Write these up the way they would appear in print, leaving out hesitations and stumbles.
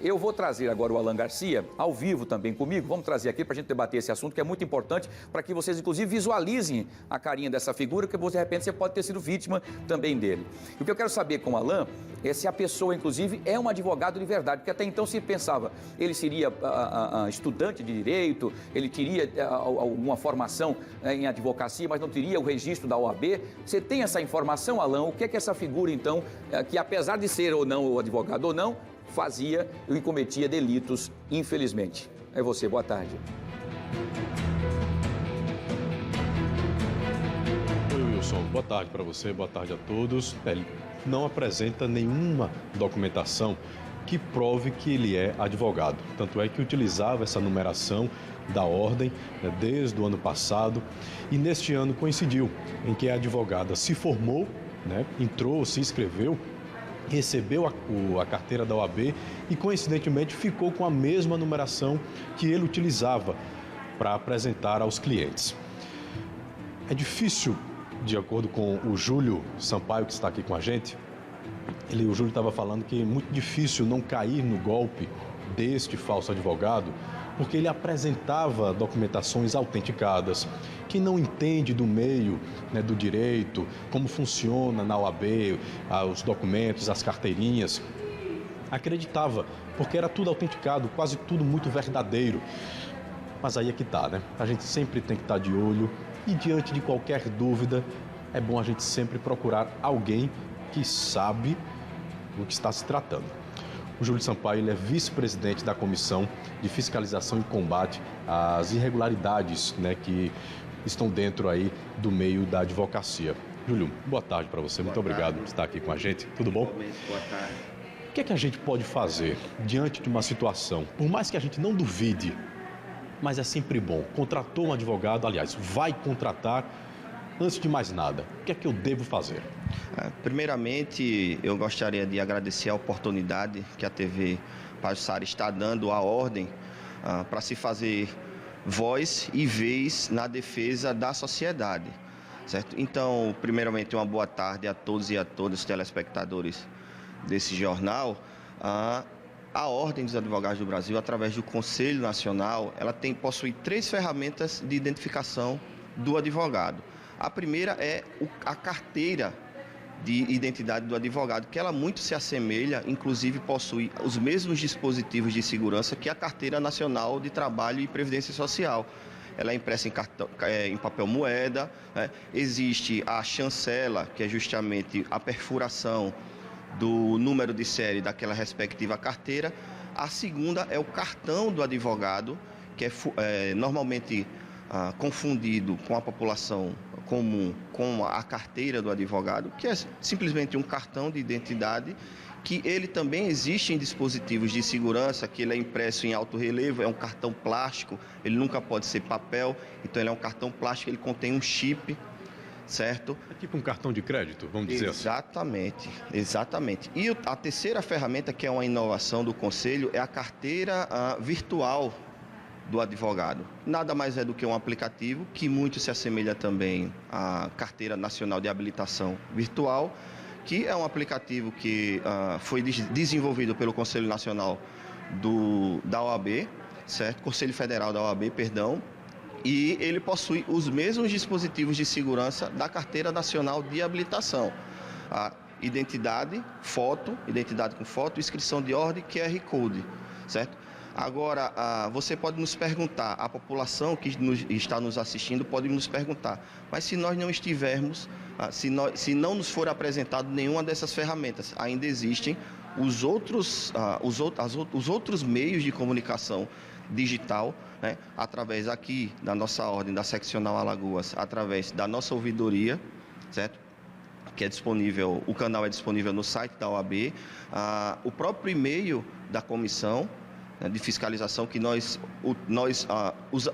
Eu vou trazer agora o Alan Garcia, ao vivo também comigo. Vamos trazer aqui para a gente debater esse assunto, que é muito importante, para que vocês, inclusive, visualizem a carinha dessa figura, que de repente você pode ter sido vítima também dele. E o que eu quero saber com o Alan é se a pessoa, inclusive, é um advogado de verdade, porque até então se pensava, ele seria estudante de direito, ele teria alguma formação em advocacia, mas não teria o registro da OAB. Você tem essa informação, Alan? O que é que essa figura, então, que apesar de ser ou não o advogado ou não, fazia e cometia delitos, infelizmente? É você, boa tarde. Oi, Wilson, boa tarde para você, boa tarde a todos. Ele não apresenta nenhuma documentação que prove que ele é advogado. Tanto é que utilizava essa numeração da ordem, né, desde o ano passado, e neste ano coincidiu em que a advogada se formou, né, entrou, se inscreveu, recebeu a carteira da OAB e, coincidentemente, ficou com a mesma numeração que ele utilizava para apresentar aos clientes. É difícil, de acordo com o Júlio Sampaio, que está aqui com a gente, o Júlio estava falando que é muito difícil não cair no golpe deste falso advogado, porque ele apresentava documentações autenticadas. Quem não entende do meio, né, do direito, como funciona na OAB, os documentos, as carteirinhas, acreditava, porque era tudo autenticado, quase tudo muito verdadeiro. Mas aí é que está, né? A gente sempre tem que estar de olho e, diante de qualquer dúvida, é bom a gente sempre procurar alguém que sabe do que está se tratando. O Júlio Sampaio, ele é vice-presidente da Comissão de Fiscalização e Combate às Irregularidades, né, que estão dentro aí do meio da advocacia. Júlio, boa tarde para você. Muito obrigado por estar aqui com a gente. Tudo bom? Boa tarde. O que é que a gente pode fazer diante de uma situação, por mais que a gente não duvide, mas é sempre bom, contratou um advogado, aliás, vai contratar, antes de mais nada, o que é que eu devo fazer? Primeiramente, eu gostaria de agradecer a oportunidade que a TV Pajuçara está dando à ordem para se fazer voz e vez na defesa da sociedade, certo? Então, primeiramente, uma boa tarde a todos e a todas os telespectadores desse jornal. A Ordem dos Advogados do Brasil, através do Conselho Nacional, ela possui 3 ferramentas de identificação do advogado. A primeira é a carteira de identidade do advogado, que ela muito se assemelha, inclusive possui os mesmos dispositivos de segurança que a Carteira Nacional de Trabalho e Previdência Social. Ela é impressa em papel moeda, né? Existe a chancela, que é justamente a perfuração do número de série daquela respectiva carteira. A segunda é o cartão do advogado, que é normalmente confundido com a população comum com a carteira do advogado, que é simplesmente um cartão de identidade, que ele também existe em dispositivos de segurança, que ele é impresso em alto relevo, é um cartão plástico, ele nunca pode ser papel, então ele é um cartão plástico, ele contém um chip, certo? É tipo um cartão de crédito, vamos dizer assim. Exatamente, exatamente. E a terceira ferramenta, que é uma inovação do Conselho, é a carteira virtual do advogado. Nada mais é do que um aplicativo que muito se assemelha também à Carteira Nacional de Habilitação Virtual, que é um aplicativo que foi desenvolvido pelo Conselho Nacional da OAB, certo? Conselho Federal da OAB, perdão, e ele possui os mesmos dispositivos de segurança da Carteira Nacional de Habilitação. A identidade com foto, inscrição de ordem, QR Code, certo? Agora, você pode nos perguntar, a população que está nos assistindo pode nos perguntar, mas se nós não estivermos, se não nos for apresentado nenhuma dessas ferramentas, ainda existem os outros meios de comunicação digital, né, através aqui da nossa ordem, da Seccional Alagoas, através da nossa ouvidoria, certo? Que é disponível, o canal é disponível no site da OAB, o próprio e-mail da comissão de fiscalização, que nós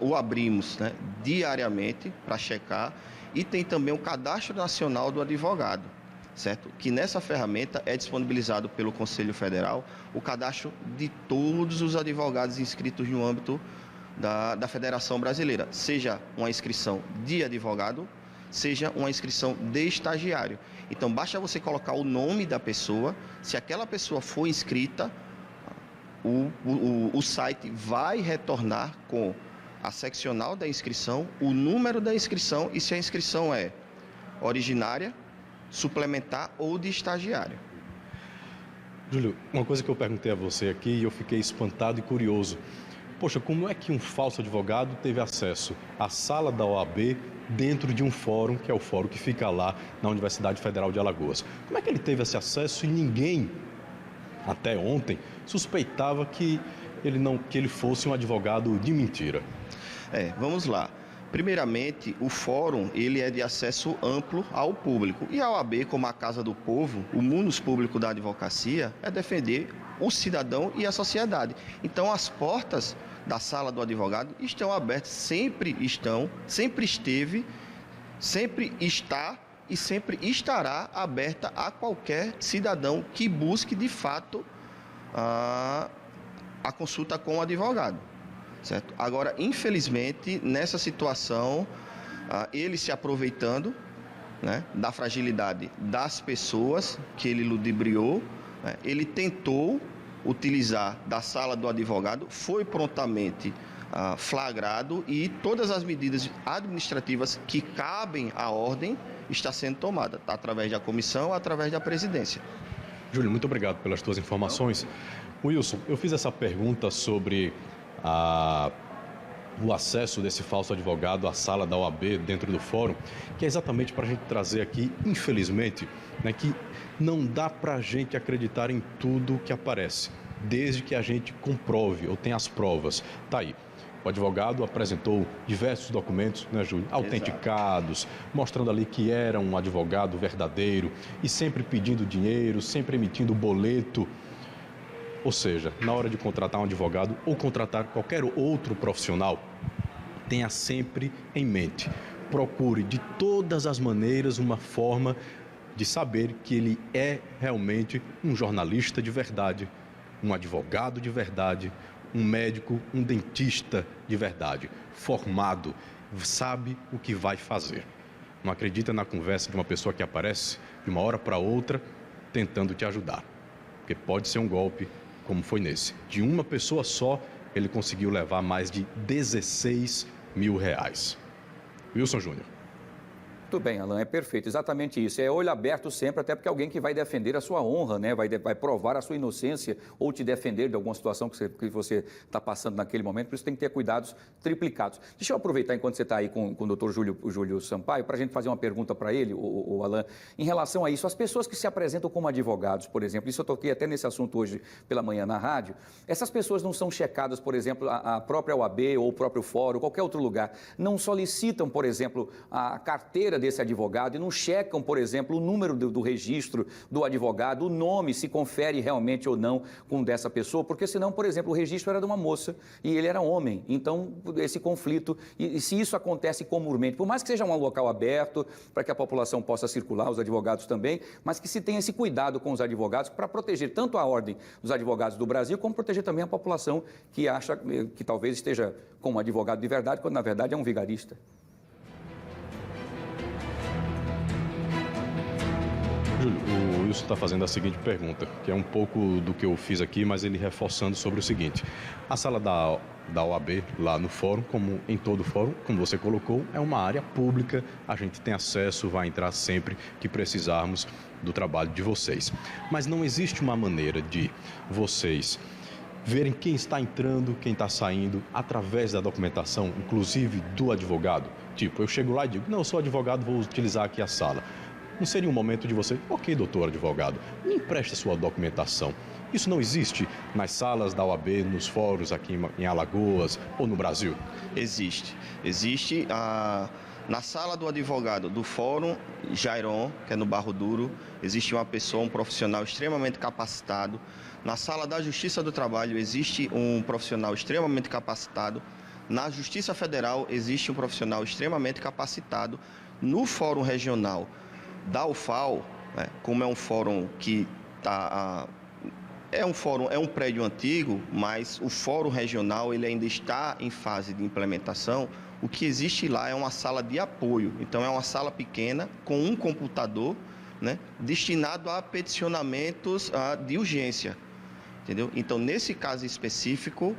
o abrimos, né, diariamente para checar, e tem também o Cadastro Nacional do Advogado, certo? Que nessa ferramenta é disponibilizado pelo Conselho Federal o cadastro de todos os advogados inscritos no âmbito da Federação Brasileira, seja uma inscrição de advogado, seja uma inscrição de estagiário. Então, basta você colocar o nome da pessoa, se aquela pessoa for inscrita, o site vai retornar com a seccional da inscrição, o número da inscrição e se a inscrição é originária, suplementar ou de estagiário. Júlio, uma coisa que eu perguntei a você aqui e eu fiquei espantado e curioso. Poxa, como é que um falso advogado teve acesso à sala da OAB dentro de um fórum, que é o fórum que fica lá na Universidade Federal de Alagoas? Como é que ele teve esse acesso e ninguém, até ontem, suspeitava que ele fosse um advogado de mentira? Vamos lá. Primeiramente, o fórum ele é de acesso amplo ao público. E a OAB, como a Casa do Povo, o munus público da advocacia, é defender o cidadão e a sociedade. Então, as portas da sala do advogado estão abertas, sempre esteve, sempre está e sempre estará aberta a qualquer cidadão que busque, de fato, a consulta com o advogado. Certo? Agora, infelizmente, nessa situação, ele se aproveitando, né, da fragilidade das pessoas que ele ludibriou, né, ele tentou utilizar da sala do advogado, foi prontamente flagrado e todas as medidas administrativas que cabem à ordem está sendo tomada, através da comissão, através da presidência. Júlio, muito obrigado pelas tuas informações. Wilson, eu fiz essa pergunta sobre o acesso desse falso advogado à sala da OAB dentro do fórum, que é exatamente para a gente trazer aqui, infelizmente, né, que não dá para a gente acreditar em tudo que aparece, desde que a gente comprove ou tenha as provas. Tá aí. O advogado apresentou diversos documentos, né, Júlio, autenticados, mostrando ali que era um advogado verdadeiro e sempre pedindo dinheiro, sempre emitindo boleto. Ou seja, na hora de contratar um advogado ou contratar qualquer outro profissional, tenha sempre em mente, procure de todas as maneiras uma forma de saber que ele é realmente um jornalista de verdade, um advogado de verdade, um médico, um dentista de verdade, formado, sabe o que vai fazer. Não acredita na conversa de uma pessoa que aparece de uma hora para outra tentando te ajudar, porque pode ser um golpe como foi nesse. De uma pessoa só, ele conseguiu levar mais de R$16 mil. Wilson Júnior. Muito bem, Alan, é perfeito, exatamente isso. É olho aberto sempre, até porque alguém que vai defender a sua honra, né? Vai provar a sua inocência ou te defender de alguma situação que você está passando naquele momento, por isso tem que ter cuidados triplicados. Deixa eu aproveitar enquanto você está aí com o doutor Júlio Sampaio, para a gente fazer uma pergunta para ele, o Alan, em relação a isso. As pessoas que se apresentam como advogados, por exemplo, isso eu toquei até nesse assunto hoje pela manhã na rádio, essas pessoas não são checadas, por exemplo, a própria OAB ou o próprio fórum, qualquer outro lugar, não solicitam, por exemplo, a carteira desse advogado e não checam, por exemplo, o número do registro do advogado, o nome, se confere realmente ou não com dessa pessoa, porque senão, por exemplo, o registro era de uma moça e ele era homem. Então, esse conflito, e se isso acontece comumente, por mais que seja um local aberto, para que a população possa circular, os advogados também, mas que se tenha esse cuidado com os advogados para proteger tanto a ordem dos advogados do Brasil, como proteger também a população que acha que talvez esteja com um advogado de verdade, quando na verdade é um vigarista. Júlio, o Wilson está fazendo a seguinte pergunta, que é um pouco do que eu fiz aqui, mas ele reforçando sobre o seguinte. A sala da OAB, lá no fórum, como em todo fórum, como você colocou, é uma área pública, a gente tem acesso, vai entrar sempre que precisarmos do trabalho de vocês. Mas não existe uma maneira de vocês verem quem está entrando, quem está saindo, através da documentação, inclusive do advogado. Tipo, eu chego lá e digo, não, eu sou advogado, vou utilizar aqui a sala. Não seria um momento de você, ok, doutor advogado, me empreste a sua documentação. Isso não existe nas salas da OAB, nos fóruns aqui em Alagoas ou no Brasil? Existe. Existe na sala do advogado do Fórum Jairon, que é no Barro Duro, existe uma pessoa, um profissional extremamente capacitado. Na sala da Justiça do Trabalho existe um profissional extremamente capacitado. Na Justiça Federal existe um profissional extremamente capacitado. No Fórum Regional da UFAL, né, como é um fórum que é um prédio antigo, mas o fórum regional ele ainda está em fase de implementação. O que existe lá é uma sala de apoio. Então é uma sala pequena com um computador, né, destinado a peticionamentos de urgência. entendeu? Então, nesse caso específico,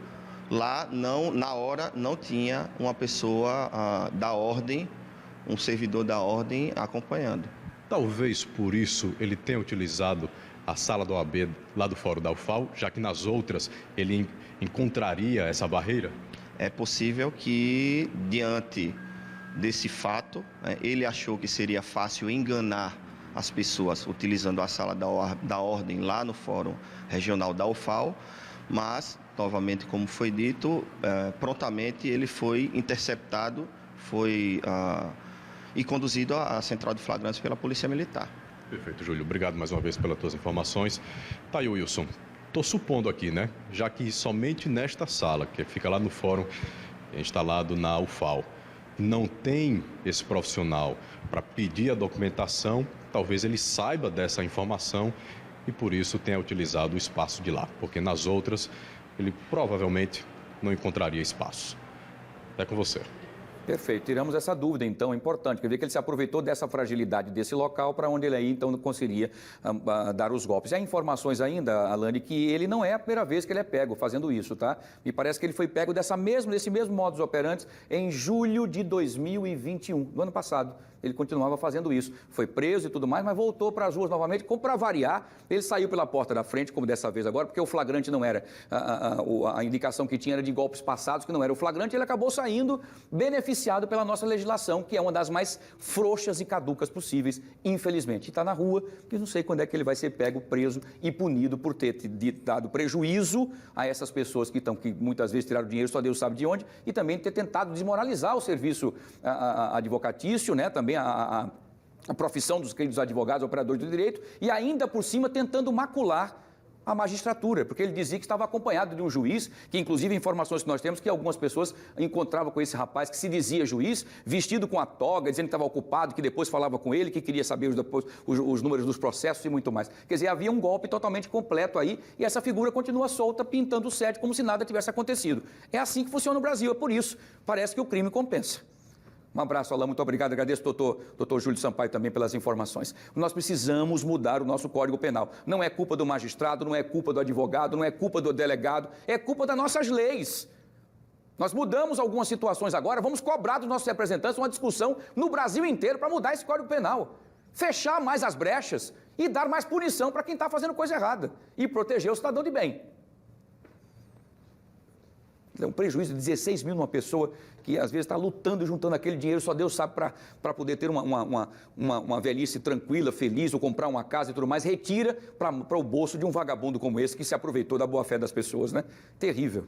lá na hora não tinha uma pessoa da ordem, um servidor da ordem acompanhando. Talvez por isso ele tenha utilizado a sala da OAB lá do Fórum da UFAL, já que nas outras ele encontraria essa barreira? É possível que, diante desse fato, ele achou que seria fácil enganar as pessoas utilizando a sala da ordem lá no Fórum Regional da UFAL, mas, novamente, como foi dito, prontamente ele foi interceptado, e conduzido à central de flagrantes pela Polícia Militar. Perfeito, Júlio. Obrigado mais uma vez pelas tuas informações. Tá aí, Wilson. Estou supondo aqui, né? Já que somente nesta sala, que fica lá no fórum instalado na UFAL, não tem esse profissional para pedir a documentação, talvez ele saiba dessa informação e por isso tenha utilizado o espaço de lá, porque nas outras ele provavelmente não encontraria espaço. É com você. Perfeito, tiramos essa dúvida, então, importante. Quer dizer que ele se aproveitou dessa fragilidade desse local para onde ele aí, então, conseguiria dar os golpes. E há informações ainda, Alane, que ele não é a primeira vez que ele é pego fazendo isso, tá? Me parece que ele foi pego desse mesmo modus operandi em julho de 2021, do ano passado. Ele continuava fazendo isso. Foi preso e tudo mais, mas voltou para as ruas novamente. Como para variar, ele saiu pela porta da frente, como dessa vez agora, porque o flagrante não era, a indicação que tinha era de golpes passados, que não era o flagrante, ele acabou saindo beneficiado pela nossa legislação, que é uma das mais frouxas e caducas possíveis, infelizmente. E está na rua, e não sei quando é que ele vai ser pego, preso e punido por ter dado prejuízo a essas pessoas que muitas vezes tiraram dinheiro, só Deus sabe de onde, e também ter tentado desmoralizar o serviço advocatício, né, também a profissão dos queridos advogados, operadores do direito, e ainda por cima tentando macular a magistratura, porque ele dizia que estava acompanhado de um juiz, que inclusive informações que nós temos, que algumas pessoas encontravam com esse rapaz que se dizia juiz, vestido com a toga, dizendo que estava ocupado, que depois falava com ele, que queria saber os números dos processos e muito mais. Quer dizer, havia um golpe totalmente completo aí, e essa figura continua solta, pintando o set como se nada tivesse acontecido. É assim que funciona o Brasil, é por isso, parece que o crime compensa. Um abraço, Alain, muito obrigado. Agradeço ao doutor Júlio Sampaio também pelas informações. Nós precisamos mudar o nosso Código Penal. Não é culpa do magistrado, não é culpa do advogado, não é culpa do delegado, é culpa das nossas leis. Nós mudamos algumas situações agora, vamos cobrar dos nossos representantes uma discussão no Brasil inteiro para mudar esse Código Penal. Fechar mais as brechas e dar mais punição para quem está fazendo coisa errada e proteger o cidadão de bem. É um prejuízo de 16 mil numa pessoa que às vezes está lutando e juntando aquele dinheiro, só Deus sabe, para poder ter uma velhice tranquila, feliz, ou comprar uma casa e tudo mais, retira para o bolso de um vagabundo como esse que se aproveitou da boa-fé das pessoas, né? Terrível.